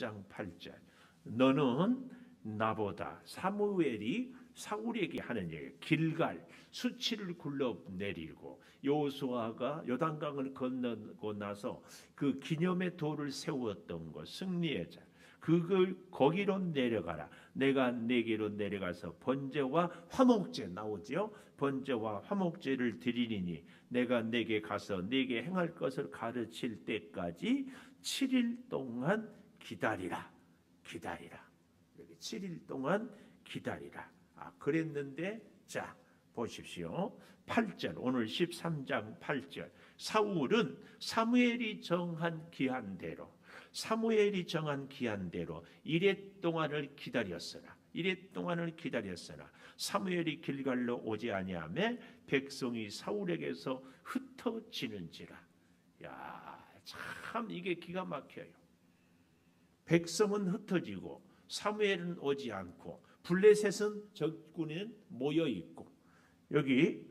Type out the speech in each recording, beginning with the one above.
13장 8절. 너는 나보다, 사무엘이 사울에게 하는 얘기, 길갈 수치를 굴러내리고 여호수아가 요단강을 건너고 나서 그 기념의 돌을 세웠던 것, 승리의 자, 그걸 거기로 내려가라. 내가 내게로 내려가서 번제와 화목제 나오지요. 번제와 화목제를 드리리니 내가 내게 가서 내게 행할 것을 가르칠 때까지 7일 동안 기다리라. 기다리라. 7일 동안 기다리라. 그랬는데, 자 보십시오. 8절, 오늘 13장 8절. 사울은 사무엘이 정한 기한대로, 사무엘이 정한 기한대로 이레 동안을 기다렸으나, 이레 동안을 기다렸으나 사무엘이 길갈로 오지 아니하며 백성이 사울에게서 흩어지는지라. 야, 참 이게 기가 막혀요. 백성은 흩어지고 사무엘은 오지 않고 블레셋은 적군은 모여 있고. 여기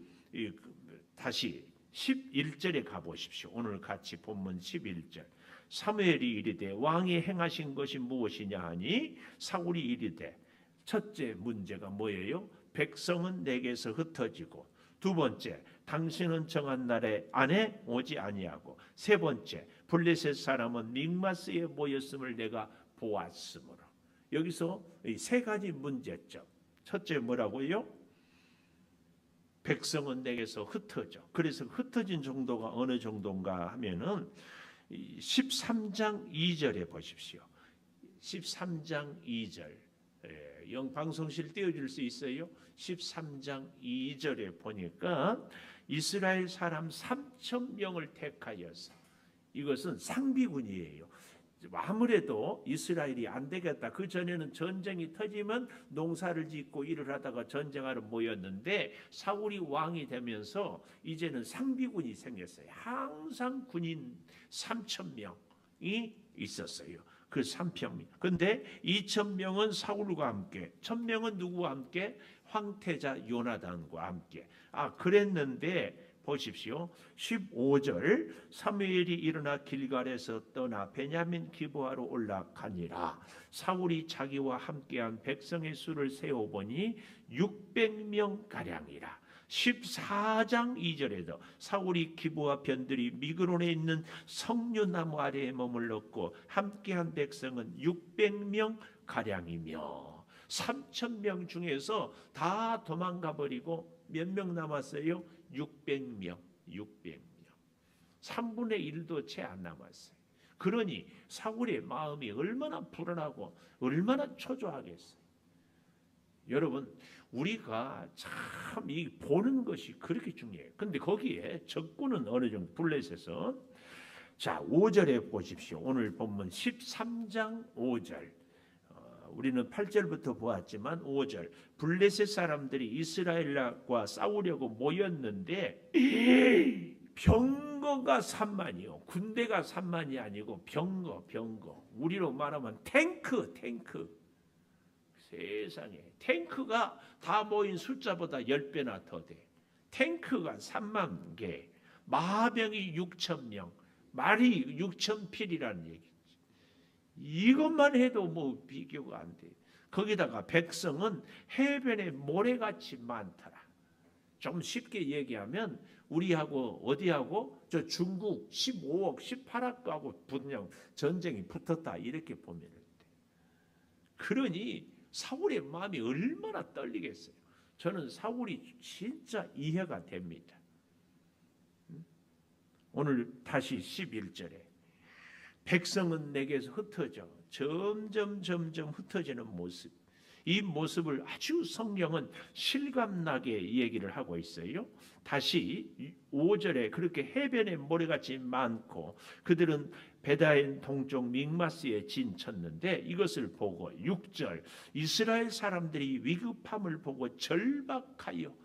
다시 11절에 가보십시오. 오늘 같이 본문 11절. 사무엘이 이르되 왕이 행하신 것이 무엇이냐 하니 사울이 이르되, 첫째 문제가 뭐예요? 백성은 내게서 흩어지고, 두 번째 당신은 정한 날에 안에 오지 아니하고, 세 번째 블레셋 사람은 믹마스에 모였음을 내가 보았으므로. 여기서 이 세 가지 문제점. 첫째 뭐라고요? 백성은 내게서 흩어져. 그래서 흩어진 정도가 어느 정도인가 하면은 13장 2절에 보십시오. 13장 2절. 영방송실 띄워줄 수 있어요? 13장 2절에 보니까 이스라엘 사람 3,000명을 택하여서, 이것은 상비군이에요. 아무래도 이스라엘이 안 되겠다. 그 전에는 전쟁이 터지면 농사를 짓고 일을 하다가 전쟁하러 모였는데, 사울이 왕이 되면서 이제는 상비군이 생겼어요. 항상 군인 3,000명이 있었어요. 그 3,000명. 근데 2,000명은 사울과 함께, 1,000명은 누구와 함께? 황태자 요나단과 함께. 그랬는데 보십시오. 15절. 사무엘이 일어나 길갈에서 떠나 베냐민 기브아로 올라가니라. 사울이 자기와 함께한 백성의 수를 세어보니 600명 가량이라. 14장 2절에도 사울이 기브아 변들이 미그론에 있는 석류나무 아래에 머물렀고 함께한 백성은 600명 가량이며, 3,000명 중에서 다 도망가 버리고 몇 명 남았어요? 600명. 600명. 3분의 1도 채 안 남았어요. 그러니 사울의 마음이 얼마나 불안하고 얼마나 초조하겠어요. 여러분, 우리가 참 이 보는 것이 그렇게 중요해요. 근데 거기에 적군은 어느 정도, 블레셋은. 자, 5절에 보십시오. 오늘 본문 13장 5절. 우리는 8절부터 보았지만 5절. 블레셋 사람들이 이스라엘과 싸우려고 모였는데 병거가 3만이요. 군대가 3만이 아니고 병거. 우리로 말하면 탱크. 세상에, 탱크가 다 모인 숫자보다 10배나 더 돼. 탱크가 3만 개, 마병이 6,000명, 말이 6,000필이라는 얘기지. 이것만 해도 뭐 비교가 안 돼. 거기다가 백성은 해변에 모래같이 많더라. 좀 쉽게 얘기하면 우리하고 어디하고 저 중국 15억, 18억하고 분명 전쟁이 붙었다, 이렇게 보면 돼. 그러니 사울의 마음이 얼마나 떨리겠어요. 저는 사울이 진짜 이해가 됩니다. 오늘 다시 11절에 백성은 내게서 흩어져, 점점 흩어지는 모습. 이 모습을 아주 성경은 실감나게 얘기를 하고 있어요. 다시 5절에 그렇게 해변에 모래같이 많고 그들은 베다인 동쪽 믹마스에 진쳤는데, 이것을 보고 6절, 이스라엘 사람들이 위급함을 보고 절박하여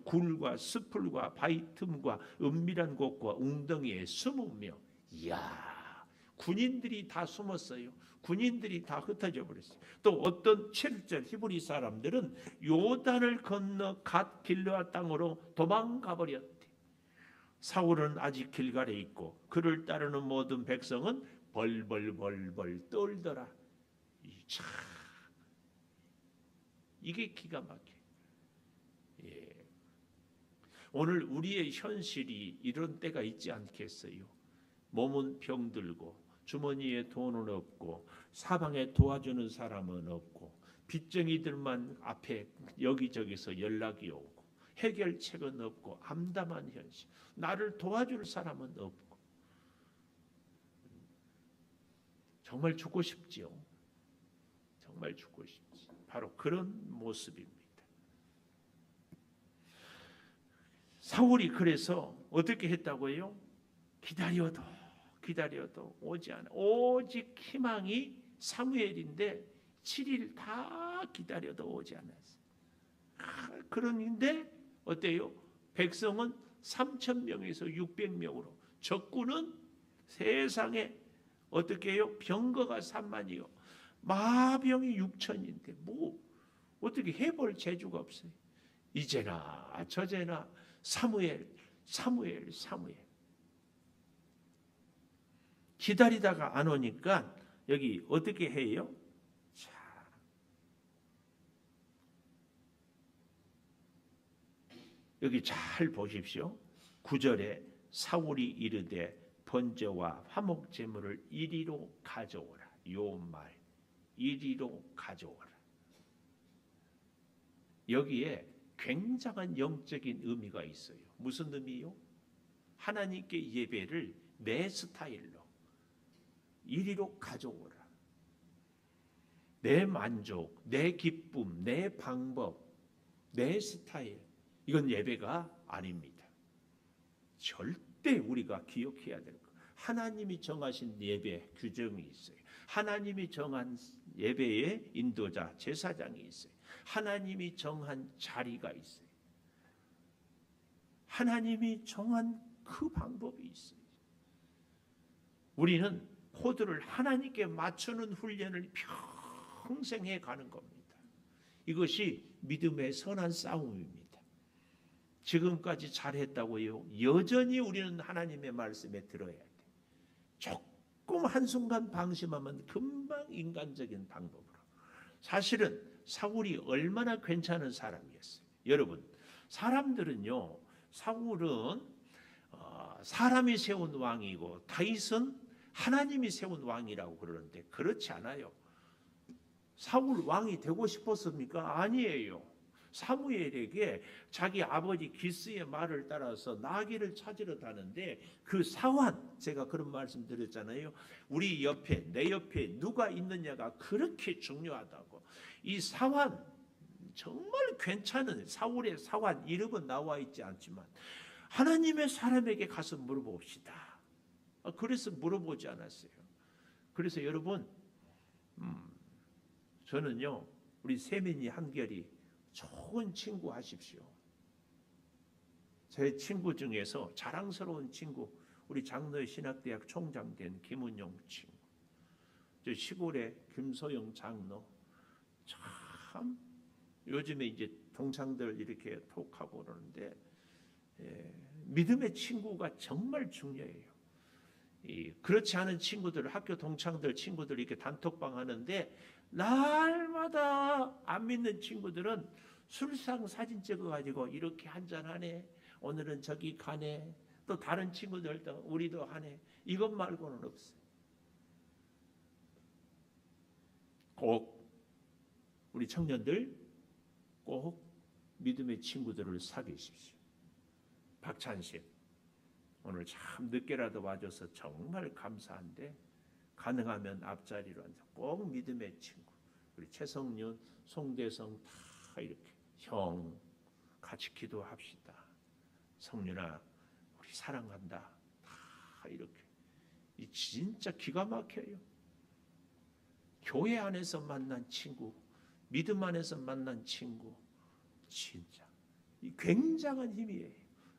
굴과 숲풀과 바위 틈과 은밀한 곳과 웅덩이에 숨으며. 이야, 군인들이 다 숨었어요. 군인들이 다 흩어져 버렸어요. 또 어떤 7절 히브리 사람들은 요단을 건너 갓 길르앗 땅으로 도망가 버렸대. 사울은 아직 길갈에 있고 그를 따르는 모든 백성은 벌벌벌벌 떨더라. 참 이게 기가 막혀. 예. 오늘 우리의 현실이 이런 때가 있지 않겠어요? 몸은 병들고 주머니에 돈은 없고 사방에 도와주는 사람은 없고 빚쟁이들만 앞에 여기저기서 연락이 오고 해결책은 없고 암담한 현실. 나를 도와줄 사람은 없고 정말 죽고 싶지요. 정말 죽고 싶지. 바로 그런 모습입니다. 사울이 그래서 어떻게 했다고요? 기다려도 오지 않아. 오직 희망이 사무엘인데 7일 다 기다려도 오지 않았어요. 그런데 어때요? 백성은 3,000명에서 600명으로, 적군은 세상에 어떻게 해요? 병거가 3만이요. 마병이 6천인데 뭐 어떻게 해볼 재주가 없어요. 이제나 저제나 사무엘. 기다리다가 안 오니까 여기 어떻게 해요? 자, 여기 잘 보십시오. 9절에 사울이 이르되 번제와 화목 제물을 이리로 가져오라. 요 말, 이리로 가져오라. 여기에 굉장한 영적인 의미가 있어요. 무슨 의미요? 하나님께 예배를 내 스타일로 이리로 가져오라. 내 만족, 내 기쁨, 내 방법, 내 스타일. 이건 예배가 아닙니다. 절대 우리가 기억해야 될 것. 하나님이 정하신 예배 규정이 있어요. 하나님이 정한 예배의 인도자, 제사장이 있어요. 하나님이 정한 자리가 있어요. 하나님이 정한 그 방법이 있어요. 우리는 코드를 하나님께 맞추는 훈련을 평생 해가는 겁니다. 이것이 믿음의 선한 싸움입니다. 지금까지 잘했다고요? 여전히 우리는 하나님의 말씀에 들어야 돼. 조금 한순간 방심하면 금방 인간적인 방법으로. 사실은 사울이 얼마나 괜찮은 사람이었어요. 여러분, 사람들은요, 사울은 사람이 세운 왕이고 다윗은 하나님이 세운 왕이라고 그러는데 그렇지 않아요. 사울 왕이 되고 싶었습니까? 아니에요. 사무엘에게 자기 아버지 기스의 말을 따라서 나귀를 찾으러 가는데 그 사환, 제가 그런 말씀 드렸잖아요. 우리 옆에, 내 옆에 누가 있느냐가 그렇게 중요하다고. 이 사환, 정말 괜찮은 사울의 사환, 이름은 나와 있지 않지만 하나님의 사람에게 가서 물어봅시다. 그래서 물어보지 않았어요. 그래서 여러분, 저는요, 우리 세민이 한결이 좋은 친구 하십시오. 제 친구 중에서 자랑스러운 친구, 우리 장로의 신학대학 총장 된 김은용 친구, 저 시골의 김소영 장로, 참 요즘에 이제 동창들 이렇게 톡하고 그러는데 믿음의 친구가 정말 중요해요. 그렇지 않은 친구들, 학교 동창들 친구들 이렇게 단톡방 하는데 날마다 안 믿는 친구들은 술상 사진 찍어가지고 이렇게 한잔하네, 오늘은 저기 가네, 또 다른 친구들도 우리도 하네, 이것 말고는 없어요. 꼭 우리 청년들 꼭 믿음의 친구들을 사귀십시오. 박찬식 오늘 참 늦게라도 와줘서 정말 감사한데 가능하면 앞자리로 앉아 꼭 믿음의 친구, 우리 최성윤, 송대성 다 이렇게 형 같이 기도합시다. 성윤아 우리 사랑한다. 다 이렇게. 이 진짜 기가 막혀요. 교회 안에서 만난 친구, 믿음 안에서 만난 친구, 진짜 이 굉장한 힘이에요.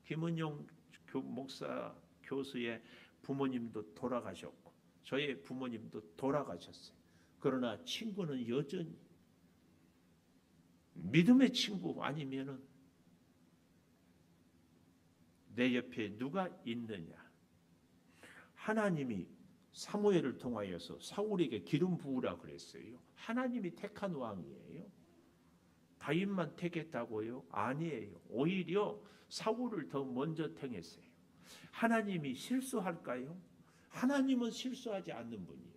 김은용 목사 교수의 부모님도 돌아가셨고 저의 부모님도 돌아가셨어요. 그러나 친구는 여전히 믿음의 친구 아니면은 내 옆에 누가 있느냐. 하나님이 사무엘을 통하여서 사울에게 기름 부으라 그랬어요. 하나님이 택한 왕이에요. 다윗만 택했다고요? 아니에요. 오히려 사울을 더 먼저 택했어요. 하나님이 실수할까요? 하나님은 실수하지 않는 분이에요.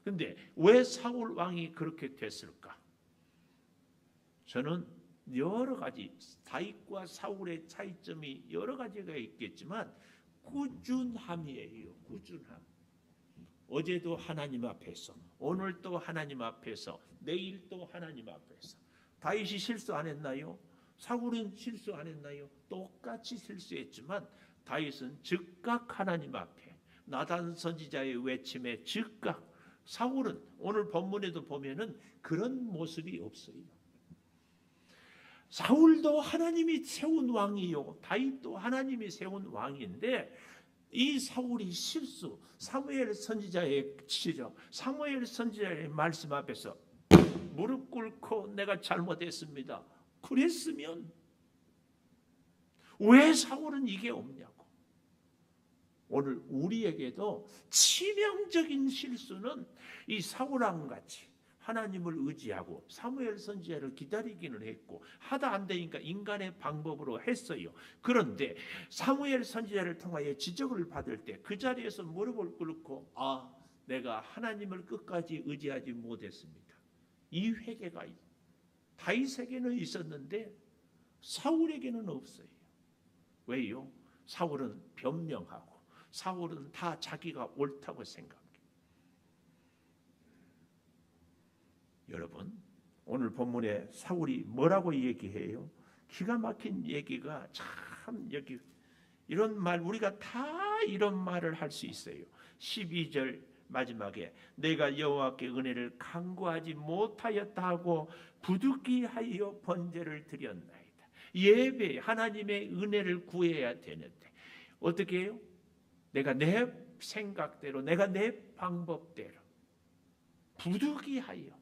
그런데 왜 사울 왕이 그렇게 됐을까? 저는 여러 가지, 다윗과 사울의 차이점이 여러 가지가 있겠지만 꾸준함이에요. 꾸준함. 어제도 하나님 앞에서, 오늘 또 하나님 앞에서, 내일 또 하나님 앞에서. 다윗이 실수 안 했나요? 사울은 실수 안 했나요? 똑같이 실수했지만 다윗은 즉각 하나님 앞에, 나단 선지자의 외침에 즉각. 사울은 오늘 본문에도 보면은 그런 모습이 없어요. 사울도 하나님이 세운 왕이요, 다윗도 하나님이 세운 왕인데 이 사울이 실수, 사무엘 선지자의 지적, 사무엘 선지자의 말씀 앞에서 무릎 꿇고 내가 잘못했습니다. 그랬으면 왜 사울은 이게 없냐고. 오늘 우리에게도 치명적인 실수는 이 사울왕 같이 하나님을 의지하고 사무엘 선지자를 기다리기는 했고 하다 안 되니까 인간의 방법으로 했어요. 그런데 사무엘 선지자를 통하여 지적을 받을 때 그 자리에서 무릎을 꿇고 내가 하나님을 끝까지 의지하지 못했습니다. 이 회개가 다윗에게는 있었는데 사울에게는 없어요. 왜요? 사울은 변명하고 사울은 다 자기가 옳다고 생각해요. 여러분, 오늘 본문에 사울이 뭐라고 얘기해요? 기가 막힌 얘기가 참 여기 이런 말 우리가 다 이런 말을 할 수 있어요. 12절 마지막에 내가 여호와께 은혜를 간구하지 못하였다 하고 부득이하여 번제를 드렸나이다. 예배 하나님의 은혜를 구해야 되는데 어떻게 해요? 내가 내 생각대로 내가 내 방법대로 부득이하여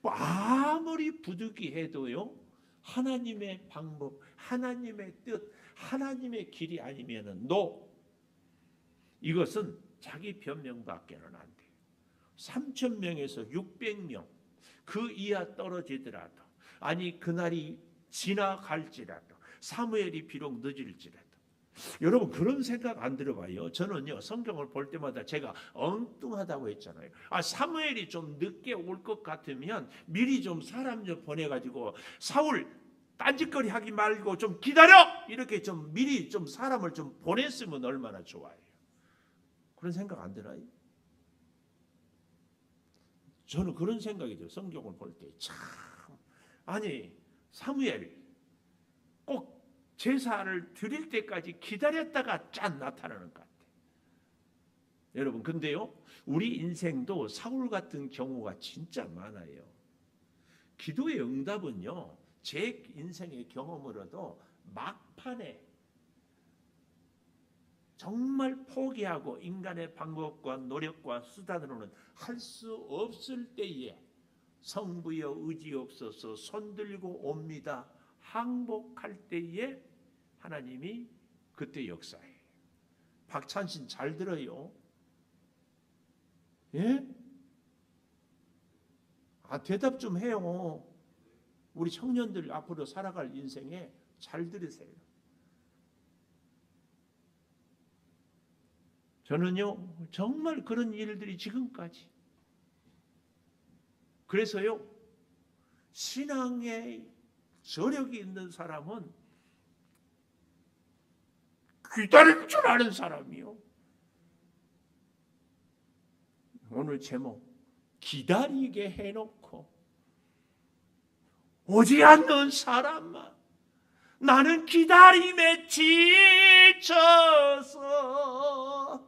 아무리 부득이해도요 하나님의 방법, 하나님의 뜻, 하나님의 길이 아니면은 이것은 자기 변명밖에는 안 돼요. 3,000명에서 600명 그 이하 떨어지더라도 아니 그날이 지나갈지라도 사무엘이 비록 늦을지라도 여러분 그런 생각 안 들어봐요. 저는요 성경을 볼 때마다 제가 엉뚱하다고 했잖아요. 사무엘이 좀 늦게 올 것 같으면 미리 좀 사람 좀 보내가지고 사울 딴짓거리 하기 말고 좀 기다려 이렇게 좀 미리 좀 사람을 좀 보냈으면 얼마나 좋아요. 그런 생각 안 들어요? 저는 그런 생각이 들어요. 성경을 볼 때 참 아니 사무엘 꼭 제사를 드릴 때까지 기다렸다가 짠 나타나는 것 같아요. 여러분 근데요 우리 인생도 사울 같은 경우가 진짜 많아요. 기도의 응답은요 제 인생의 경험으로도 막판에 정말 포기하고 인간의 방법과 노력과 수단으로는 할 수 없을 때에 성부여 의지없어서 손들고 옵니다. 항복할 때에 하나님이 그때 역사해요. 박찬신 잘 들어요. 예? 대답 좀 해요. 우리 청년들 앞으로 살아갈 인생에 잘 들으세요. 저는요 정말 그런 일들이 지금까지 그래서요 신앙에 저력이 있는 사람은 기다릴 줄 아는 사람이요. 오늘 제목 기다리게 해놓고 오지 않는 사람만 나는 기다림에 지쳐서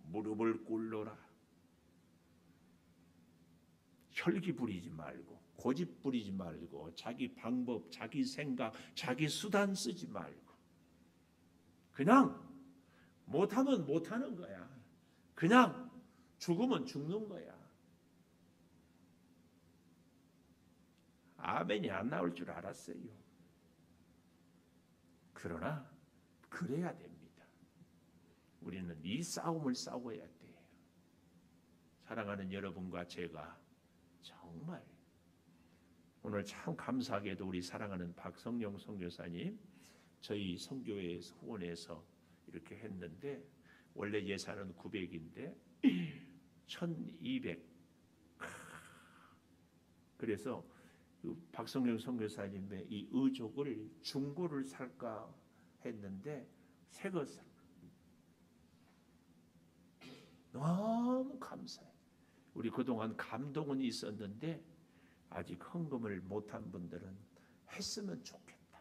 무릎을 꿇노라. 혈기 부리지 말고 고집 부리지 말고 자기 방법, 자기 생각, 자기 수단 쓰지 말고 그냥 못하면 못하는 거야. 그냥 죽으면 죽는 거야. 아멘이 안 나올 줄 알았어요. 그러나 그래야 됩니다. 우리는 이 싸움을 싸워야 돼요. 사랑하는 여러분과 제가 정말 오늘 참 감사하게도 우리 사랑하는 박성령 선교사님 저희 선교회 후원해서 이렇게 했는데 원래 예산은 900인데 1200. 그래서 박성령 선교사님의 이 의족을 중고를 살까 했는데 새 것을 너무 감사해요. 우리 그동안 감동은 있었는데 아직 헌금을 못한 분들은 했으면 좋겠다.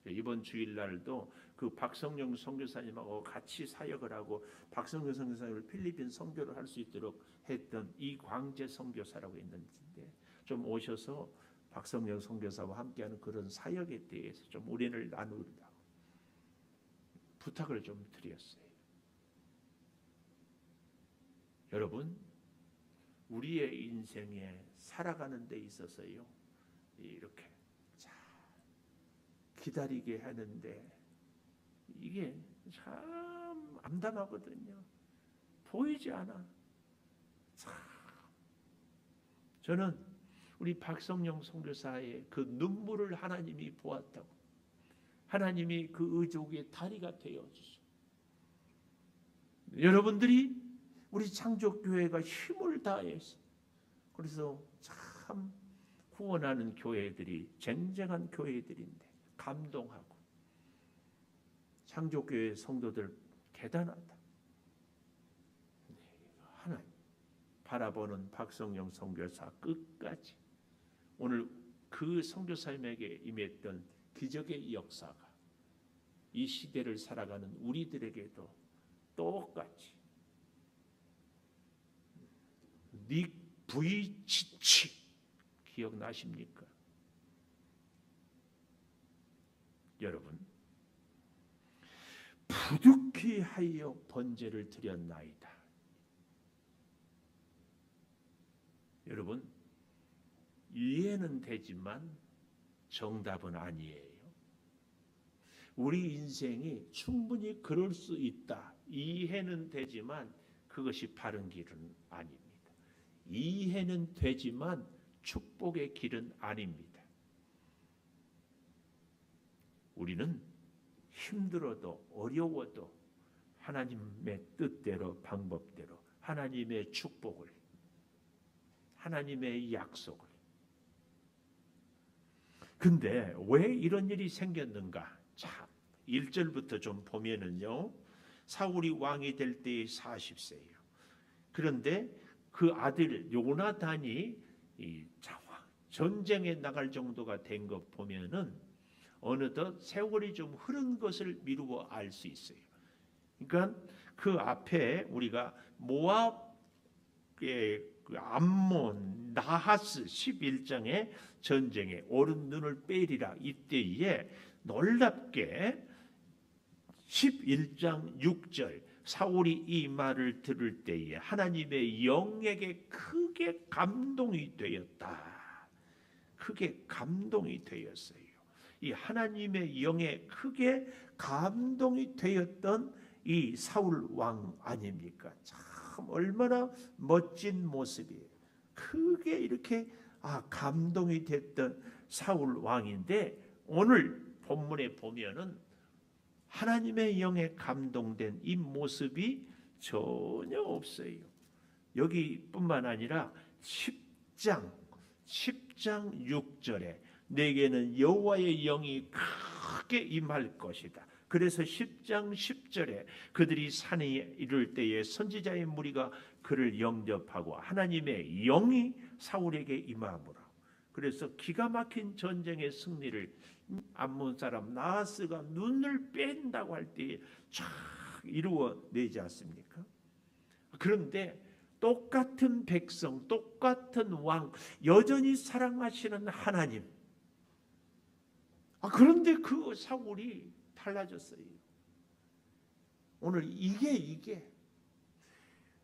이번 주일날도 그 박성령 선교사님하고 같이 사역을 하고 박성령 선교사님을 필리핀 선교를 할 수 있도록 했던 이광재 선교사라고 있는데 좀 오셔서 박성령 선교사와 함께하는 그런 사역에 대해서 좀 우리를 나누려고 부탁을 좀 드렸어요. 여러분, 우리의 인생에 살아가는 데 있어서요, 이렇게 잘 기다리게 하는데 이게 참 암담하거든요. 보이지 않아. 참 저는 우리 박성령 선교사의 그 눈물을 하나님이 보았다고, 하나님이 그 의족의 다리가 되어 주시고, 여러분들이 우리 창조교회가 힘을 다해서 그래서 참 후원하는 교회들이 쟁쟁한 교회들인데 감동하고, 창조교회 성도들 대단하다. 하나님 바라보는 박성령 선교사 끝까지 오늘 그 선교사님에게 임했던 기적의 역사가 이 시대를 살아가는 우리들에게도 똑같이 닉 부이치치 기억나십니까? 여러분, 부득히 하여 번제를 드렸나이다. 여러분, 이해는 되지만 정답은 아니에요. 우리 인생이 충분히 그럴 수 있다. 이해는 되지만 그것이 바른 길은 아닙니다. 이해는 되지만 축복의 길은 아닙니다. 우리는 힘들어도 어려워도 하나님의 뜻대로 방법대로 하나님의 축복을, 하나님의 약속을. 근데 왜 이런 일이 생겼는가? 참 1절부터 좀 보면은요, 사울이 왕이 될 때의 40세예요. 그런데 그 아들 요나단이 전쟁에 나갈 정도가 된 것 보면은 어느덧 세월이 좀 흐른 것을 미루어 알 수 있어요. 그러니까 그 앞에 우리가 모압의 그 암몬 나하스 11장의 전쟁에 오른 눈을 빼리라, 이때에 놀랍게 11장 6절 사울이 이 말을 들을 때에 하나님의 영에게 크게 감동이 되었다. 크게 감동이 되었어요. 이 하나님의 영에 크게 감동이 되었던 이 사울 왕 아닙니까? 참 얼마나 멋진 모습이에요. 크게 이렇게 감동이 됐던 사울 왕인데 오늘 본문에 보면은 하나님의 영에 감동된 이 모습이 전혀 없어요. 여기뿐만 아니라 10장 6절에 내게는 여호와의 영이 크게 임할 것이다. 그래서 10장 10절에 그들이 산에 이를 때에 선지자의 무리가 그를 영접하고 하나님의 영이 사울에게 임하므로, 그래서 기가 막힌 전쟁의 승리를 암몬 사람 나하스가 눈을 뺀다고 할 때에 쫙 이루어내지 않습니까? 그런데 똑같은 백성, 똑같은 왕, 여전히 사랑하시는 하나님, 그런데 그 사울이 달라졌어요. 오늘 이게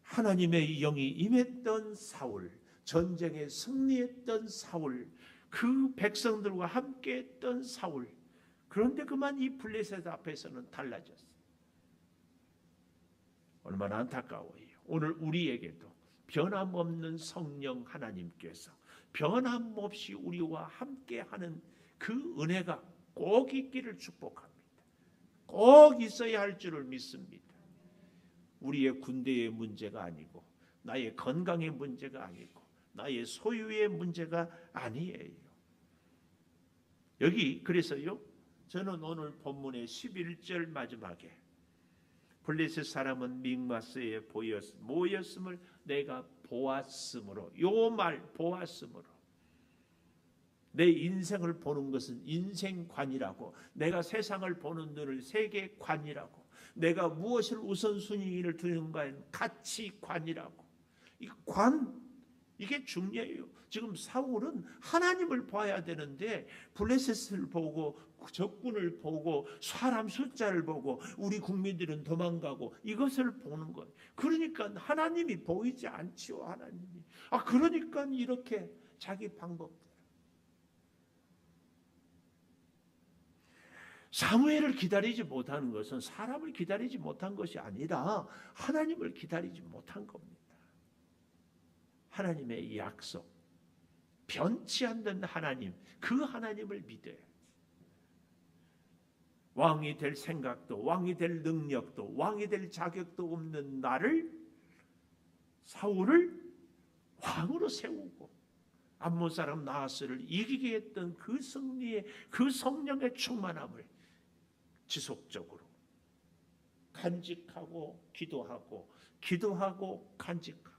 하나님의 영이 임했던 사울, 전쟁에 승리했던 사울, 그 백성들과 함께했던 사울, 그런데 그만 이 블레셋 앞에서는 달라졌어요. 얼마나 안타까워요. 오늘 우리에게도 변함없는 성령 하나님께서 변함없이 우리와 함께하는 그 은혜가 꼭 있기를 축복합니다. 꼭 있어야 할 줄을 믿습니다. 우리의 군대의 문제가 아니고 나의 건강의 문제가 아니고 나의 소유의 문제가 아니에요. 여기 그래서요, 저는 오늘 본문의 11절 마지막에 블레셋 사람은 믹마스에 모였음을 내가 보았으므로, 요 말 보았으므로, 내 인생을 보는 것은 인생관이라고, 내가 세상을 보는 눈을 세계관이라고, 내가 무엇을 우선순위를 두는가는 가치관이라고. 이 관, 이게 중요해요. 지금 사울은 하나님을 봐야 되는데 블레셋을 보고 적군을 보고 사람 숫자를 보고 우리 국민들은 도망가고 이것을 보는 거예요. 그러니까 하나님이 보이지 않지요. 하나님이. 그러니까 이렇게 자기 방법대로. 사무엘을 기다리지 못하는 것은 사람을 기다리지 못한 것이 아니라 하나님을 기다리지 못한 겁니다. 하나님의 약속, 변치 않는 하나님, 그 하나님을 믿어요. 왕이 될 생각도, 왕이 될 능력도, 왕이 될 자격도 없는 나를, 사울을 왕으로 세우고 암몬 사람 나하스를 이기게 했던 그 승리의, 그 성령의 충만함을 지속적으로 간직하고 기도하고 간직하고.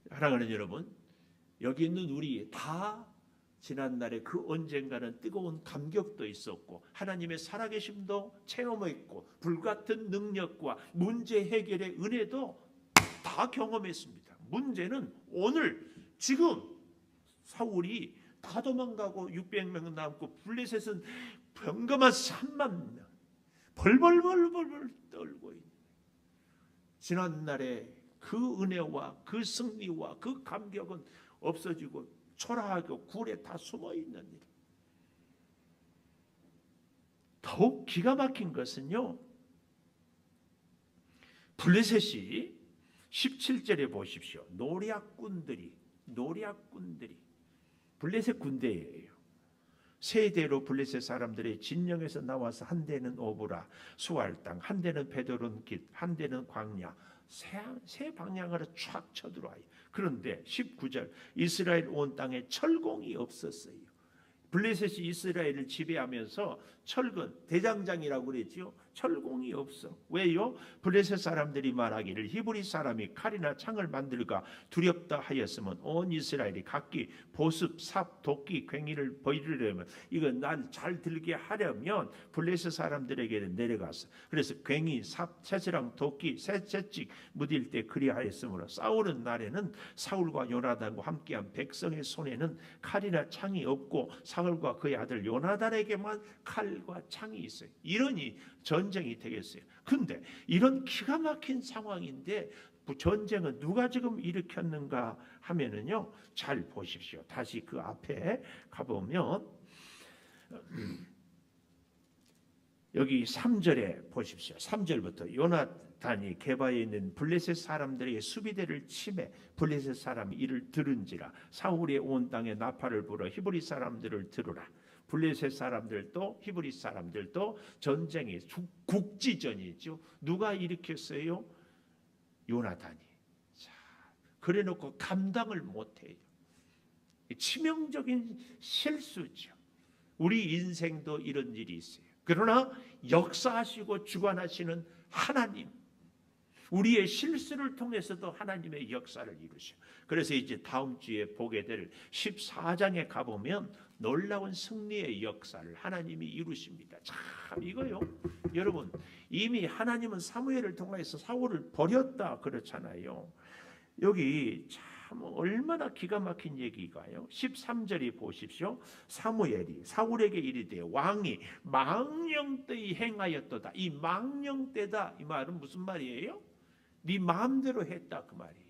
사랑하는 여러분, 여기 있는 우리 다 지난날에 그 언젠가는 뜨거운 감격도 있었고 하나님의 살아계심도 체험했고 불같은 능력과 문제 해결의 은혜도 다 경험했습니다. 문제는 오늘 지금 사울이 다 도망가고 600명 남고 블레셋은 병거만 3만 명 벌벌벌 떨고 있는, 지난날에 그 은혜와 그 승리와 그 감격은 없어지고 초라하고 굴에 다 숨어있는 일. 더욱 기가 막힌 것은요, 블레셋이 17절에 보십시오. 노략군들이 블레셋 군대예요. 세대로 블레셋 사람들의 진영에서 나와서 한 대는 오브라 수알 땅, 한 대는 베드론 깃, 한 대는 광야, 세 방향으로 쫙 쳐들어와요. 그런데 19절, 이스라엘 온 땅에 철공이 없었어요. 블레셋이 이스라엘을 지배하면서 철근, 대장장이라고 그랬지요. 철공이 없어. 왜요? 블레셋 사람들이 말하기를 히브리 사람이 칼이나 창을 만들까 두렵다 하였으면 온 이스라엘이 각기 보습, 삽, 도끼, 괭이를 버리려면, 이건 날 잘 들게 하려면 블레셋 사람들에게 내려가서, 그래서 괭이, 삽, 채쇠랑 도끼, 새채찍 무딜 때 그리하였으므로 싸우는 날에는 사울과 요나단과 함께한 백성의 손에는 칼이나 창이 없고 사울과 그의 아들 요나단에게만 칼과 창이 있어요. 이러니 전쟁이 되겠어요. 근데 이런 기가 막힌 상황인데 전쟁은 누가 지금 일으켰는가 하면은요, 잘 보십시오. 다시 그 앞에 가보면 여기 3절에 보십시오. 3절부터 요나단이 게바에 있는 블레셋 사람들에게 수비대를 치매 블레셋 사람이 이를 들은지라 사울이 온 땅에 나팔을 불어 히브리 사람들을 들으라. 블레셋 사람들도 히브리 사람들도 전쟁이 국지전이죠. 누가 일으켰어요? 요나단이. 자, 그래놓고 감당을 못해요. 치명적인 실수죠. 우리 인생도 이런 일이 있어요. 그러나 역사하시고 주관하시는 하나님, 우리의 실수를 통해서도 하나님의 역사를 이루셔. 그래서 이제 다음 주에 보게 될 14장에 가보면 놀라운 승리의 역사를 하나님이 이루십니다. 참 이거요, 여러분, 이미 하나님은 사무엘을 통해서 사울을 버렸다 그렇잖아요. 여기 참 얼마나 기가 막힌 얘기가요. 13절이 보십시오. 사무엘이 사울에게 이르되 왕이 망령되이 행하였도다. 이 망령되다, 이 말은 무슨 말이에요? 네 마음대로 했다 그 말이에요.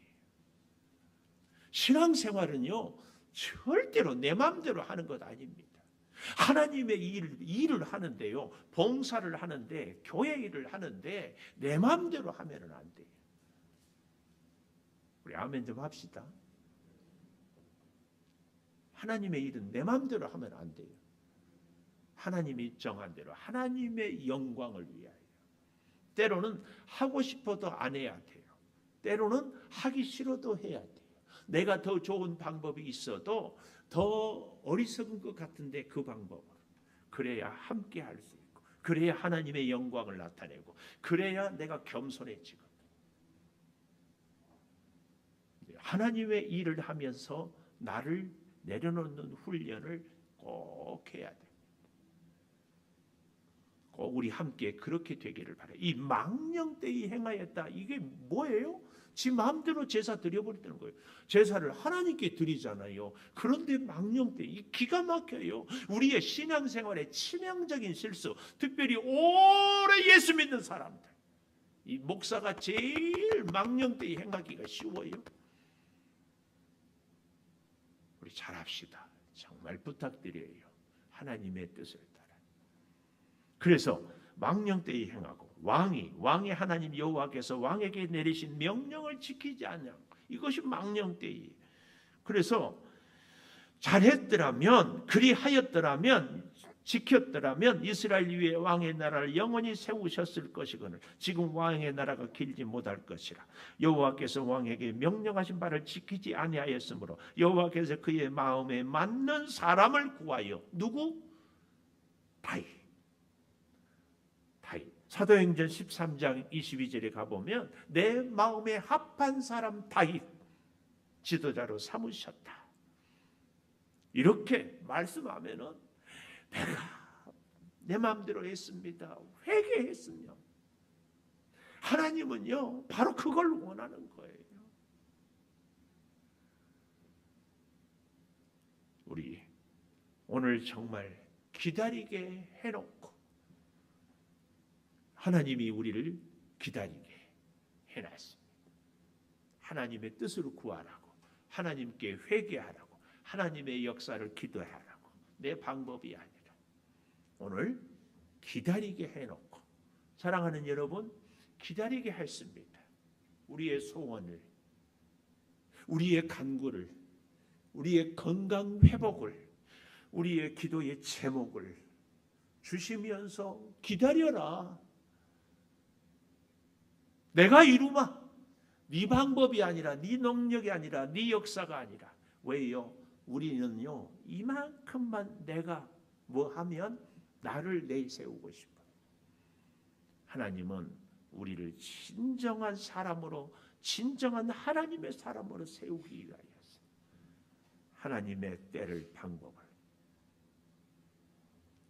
신앙생활은요 절대로 내 마음대로 하는 것 아닙니다. 하나님의 일을 하는데요, 봉사를 하는데, 교회 일을 하는데 내 마음대로 하면은 안 돼요. 우리 아멘 좀 합시다. 하나님의 일은 내 마음대로 하면 안 돼요. 하나님이 정한 대로 하나님의 영광을 위하여. 때로는 하고 싶어도 안 해야 돼요. 때로는 하기 싫어도 해야 돼요. 내가 더 좋은 방법이 있어도 더 어리석은 것 같은데 그 방법으로. 그래야 함께 할 수 있고, 그래야 하나님의 영광을 나타내고, 그래야 내가 겸손해지고. 하나님의 일을 하면서 나를 내려놓는 훈련을 꼭 해야 돼. 꼭 우리 함께 그렇게 되기를 바라요. 이 망령되이 행하였다. 이게 뭐예요? 지 마음대로 제사 드려버리는 거예요. 제사를 하나님께 드리잖아요. 그런데 망령되이, 기가 막혀요. 우리의 신앙생활의 치명적인 실수, 특별히 오래 예수 믿는 사람들, 이 목사가 제일 망령되이 행하기가 쉬워요. 우리 잘합시다. 정말 부탁드려요. 하나님의 뜻을 따라. 그래서 망령되이 행하고, 왕이 하나님 여호와께서 왕에게 내리신 명령을 지키지 않냐, 이것이 망령되이. 그래서 잘했더라면, 그리하였더라면, 지켰더라면 이스라엘 위에 왕의 나라를 영원히 세우셨을 것이거늘 지금 왕의 나라가 길지 못할 것이라. 여호와께서 왕에게 명령하신 바를 지키지 아니하였으므로 여호와께서 그의 마음에 맞는 사람을 구하여, 누구? 다윗. 사도행전 13장 22절에 가보면 내 마음에 합한 사람 다윗 지도자로 삼으셨다. 이렇게 말씀하면은 내가 내 마음대로 했습니다, 회개했으면 하나님은요 바로 그걸 원하는 거예요. 우리 오늘 정말 기다리게 해놓고 하나님이 우리를 기다리게 해놨습니다. 하나님의 뜻을 구하라고, 하나님께 회개하라고, 하나님의 역사를 기도하라고. 내 방법이 아니라 오늘 기다리게 해놓고, 사랑하는 여러분, 기다리게 했습니다. 우리의 소원을, 우리의 간구를, 우리의 건강 회복을, 우리의 기도의 제목을 주시면서 기다려라. 내가 이루마. 네 방법이 아니라, 네 능력이 아니라, 네 역사가 아니라. 왜요? 우리는요 이만큼만 내가 뭐 하면 나를 내세우고 싶어요. 하나님은 우리를 진정한 사람으로, 진정한 하나님의 사람으로 세우기 위하여서 하나님의 때를, 방법을.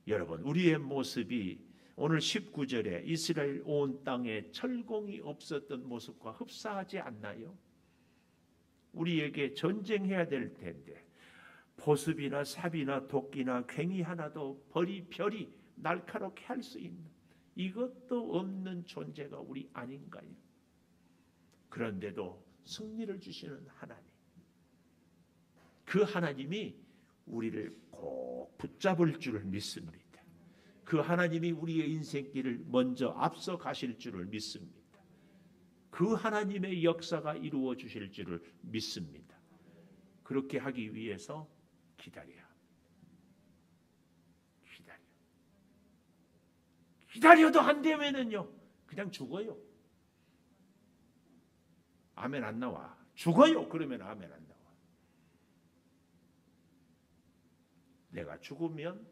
여러분, 우리의 모습이 오늘 19절에 이스라엘 온 땅에 철공이 없었던 모습과 흡사하지 않나요? 우리에게 전쟁해야 될 텐데 보습이나 삽이나 도끼나 괭이 하나도 별이 날카롭게 할 수 있는 이것도 없는 존재가 우리 아닌가요? 그런데도 승리를 주시는 하나님, 그 하나님이 우리를 꼭 붙잡을 줄을 믿습니다. 그 하나님이 우리의 인생길을 먼저 앞서 가실 줄을 믿습니다. 그 하나님의 역사가 이루어 주실 줄을 믿습니다. 그렇게 하기 위해서 기다려도 안 되면은요 그냥 죽어요. 아멘 안 나와. 죽어요. 그러면 아멘 안 나와. 내가 죽으면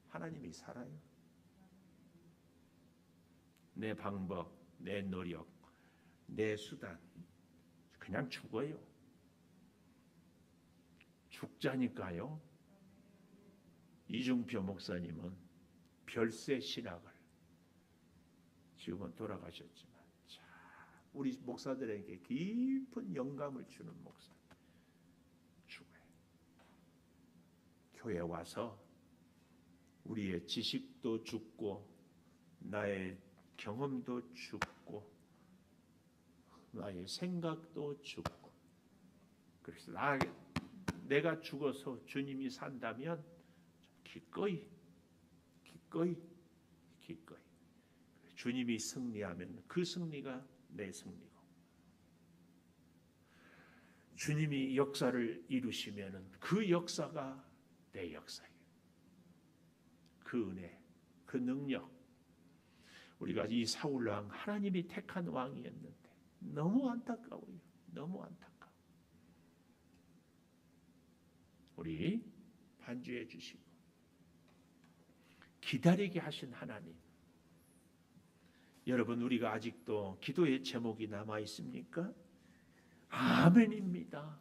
하나님이 살아요. 내 방법, 내 노력, 내 수단 그냥 죽어요. 죽자니까요. 이중표 목사님은 별세 신학을, 지금은 돌아가셨지만, 자, 우리 목사들에게 깊은 영감을 주는 목사. 죽어요. 교회 와서 우리의 지식도 죽고, 나의 경험도 죽고, 나의 생각도 죽고. 그래서 내가 죽어서 주님이 산다면 기꺼이 기꺼이 주님이 승리하면 그 승리가 내 승리고, 주님이 역사를 이루시면 그 역사가 내 역사예요. 그 은혜, 그 능력. 우리가 이 사울 왕, 하나님이 택한 왕이었는데 너무 안타까워요. 너무 안타까워. 우리 반주해 주시고 기다리게 하신 하나님. 여러분, 우리가 아직도 기도의 제목이 남아 있습니까? 아멘입니다.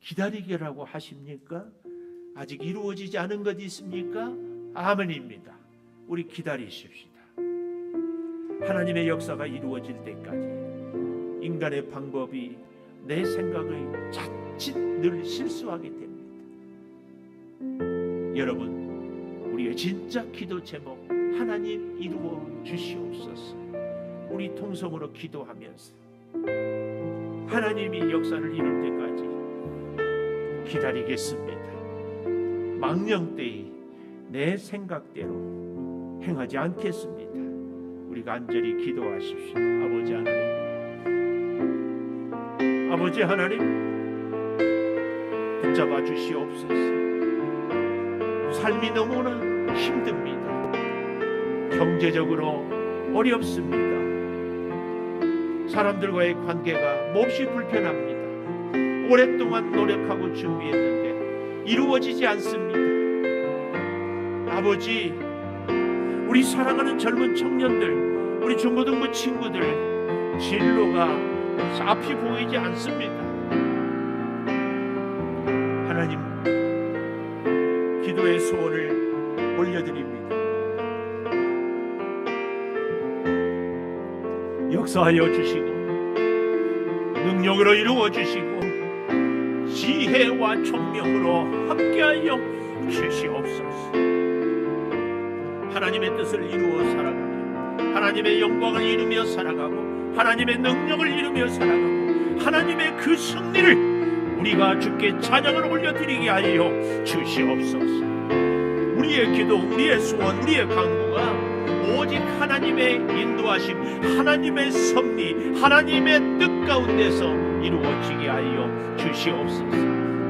기다리게라고 하십니까? 아직 이루어지지 않은 것 있습니까? 아멘입니다. 우리 기다리십시다. 하나님의 역사가 이루어질 때까지 인간의 방법이 내 생각의 자칫 늘 실수하게 됩니다. 여러분, 우리의 진짜 기도 제목, 하나님 이루어 주시옵소서. 우리 통성으로 기도하면서 하나님이 역사를 이룰 때까지 기다리겠습니다. 망령되이 내 생각대로 행하지 않겠습니다. 우리가 간절히 기도하십시오. 아버지 하나님, 아버지 하나님, 붙잡아 주시옵소서. 삶이 너무나 힘듭니다. 경제적으로 어렵습니다. 사람들과의 관계가 몹시 불편합니다. 오랫동안 노력하고 준비했는데 이루어지지 않습니다. 아버지, 우리 사랑하는 젊은 청년들, 우리 중고등부 친구들 진로가 앞이 보이지 않습니다. 하나님, 기도의 소원을 올려드립니다. 역사하여 주시고 능력으로 이루어 주시고 지혜와 총명으로 함께하여 주시옵소서. 하나님의 뜻을 이루어 살아가고 하나님의 영광을 이루며 살아가고 하나님의 능력을 이루며 살아가고 하나님의 그 승리를 우리가 주께 찬양을 올려드리게 하여 주시옵소서. 우리의 기도, 우리의 소원, 우리의 간구가 오직 하나님의 인도하심, 하나님의 섭리, 하나님의 뜻 가운데서 이루어지게 하여 주시옵소서.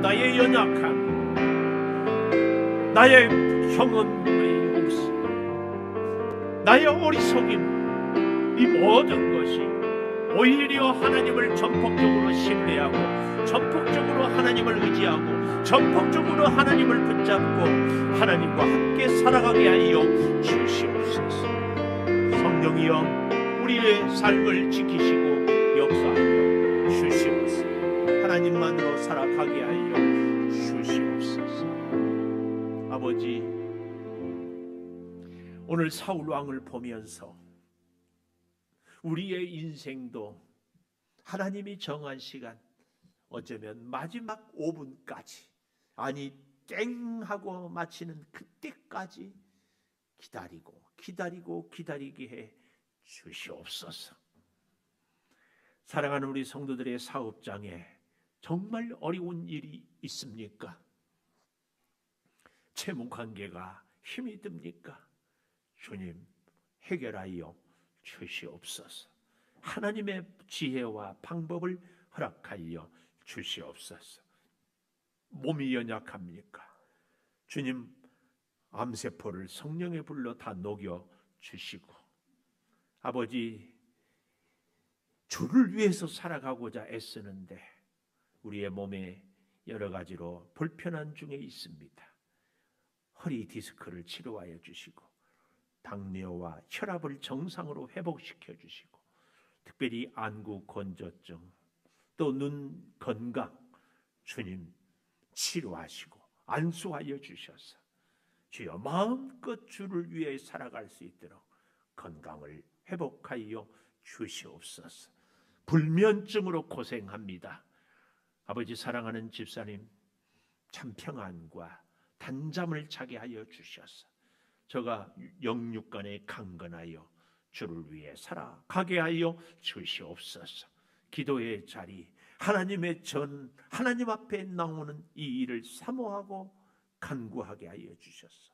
나의 연약함, 나의 경험의 없음, 나의 어리석임, 이 모든 것이 오히려 하나님을 전폭적으로 신뢰하고 전폭적으로 하나님을 의지하고 전폭적으로 하나님을 붙잡고 하나님과 함께 살아가게 하여 주시옵소서. 성령이여, 우리의 삶을 지키시고 역사하여 주시옵소서. 하나님만으로 살아가게 하여 주시옵소서. 아버지, 오늘 사울 왕을 보면서 우리의 인생도 하나님이 정한 시간, 어쩌면 마지막 5분까지, 아니 땡 하고 마치는 그때까지 기다리게 해 주시옵소서. 사랑하는 우리 성도들의 사업장에 정말 어려운 일이 있습니까? 채무 관계가 힘이 듭니까? 주님, 해결하여 주시옵소서. 하나님의 지혜와 방법을 허락하여 주시옵소서. 몸이 연약합니까? 주님, 암세포를 성령의 불로 다 녹여 주시고, 아버지, 주를 위해서 살아가고자 애쓰는데 우리의 몸에 여러 가지로 불편한 중에 있습니다. 허리 디스크를 치료하여 주시고 당뇨와 혈압을 정상으로 회복시켜 주시고, 특별히 안구 건조증, 또 눈 건강, 주님 치료하시고 안수하여 주셔서 주여 마음껏 주를 위해 살아갈 수 있도록 건강을 회복하여 주시옵소서. 불면증으로 고생합니다. 아버지, 사랑하는 집사님, 참 평안과 단잠을 자게 하여 주셔서 저가 영육간에 강건하여 주를 위해 살아가게 하여 주시옵소서. 기도의 자리, 하나님의 하나님 앞에 나오는 이 일을 사모하고 간구하게 하여 주셔서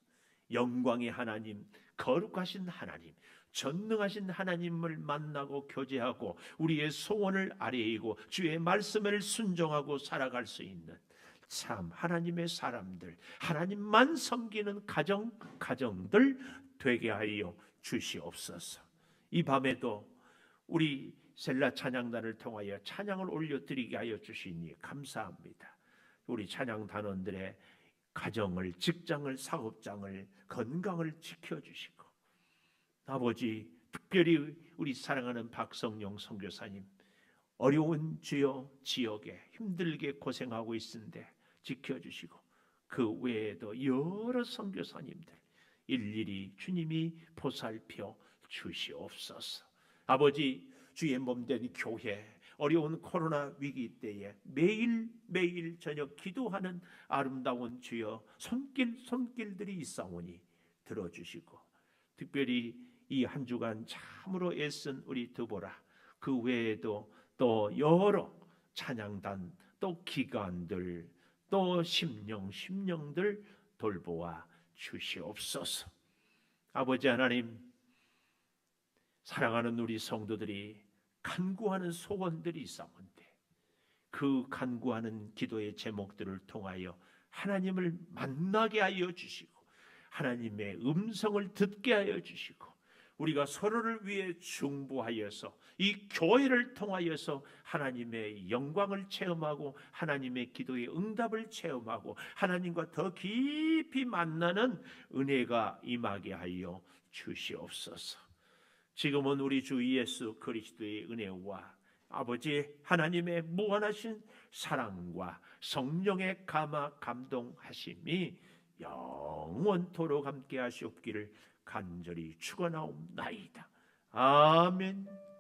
영광의 하나님, 거룩하신 하나님, 전능하신 하나님을 만나고 교제하고 우리의 소원을 아뢰이고 주의 말씀을 순종하고 살아갈 수 있는 참 하나님의 사람들, 하나님만 섬기는 가정들 되게 하여 주시옵소서. 이 밤에도 우리 셀라 찬양단을 통하여 찬양을 올려드리게 하여 주시니 감사합니다. 우리 찬양단원들의 가정을, 직장을, 사업장을, 건강을 지켜주시고, 아버지 특별히 우리 사랑하는 박성용 선교사님 어려운 주여 지역에 힘들게 고생하고 있는데 지켜주시고, 그 외에도 여러 선교사님들 일일이 주님이 보살펴 주시옵소서. 아버지 주의 몸된 교회, 어려운 코로나 위기 때에 매일 저녁 기도하는 아름다운 주여 손길들이 있사오니 들어주시고, 특별히 이 한 주간 참으로 애쓴 우리 드보라, 그 외에도 또 여러 찬양단, 또 기관들, 또 심령들 돌보아 주시옵소서. 아버지 하나님, 사랑하는 우리 성도들이 간구하는 소원들이 있사온데 그 간구하는 기도의 제목들을 통하여 하나님을 만나게 하여 주시고 하나님의 음성을 듣게 하여 주시고, 우리가 서로를 위해 중보하여서 이 교회를 통하여서 하나님의 영광을 체험하고 하나님의 기도의 응답을 체험하고 하나님과 더 깊이 만나는 은혜가 임하게 하여 주시옵소서. 지금은 우리 주 예수 그리스도의 은혜와 아버지 하나님의 무한하신 사랑과 성령의 감동하심이 영원토록 함께 하시옵기를 간절히 축원하옵나이다. 아멘.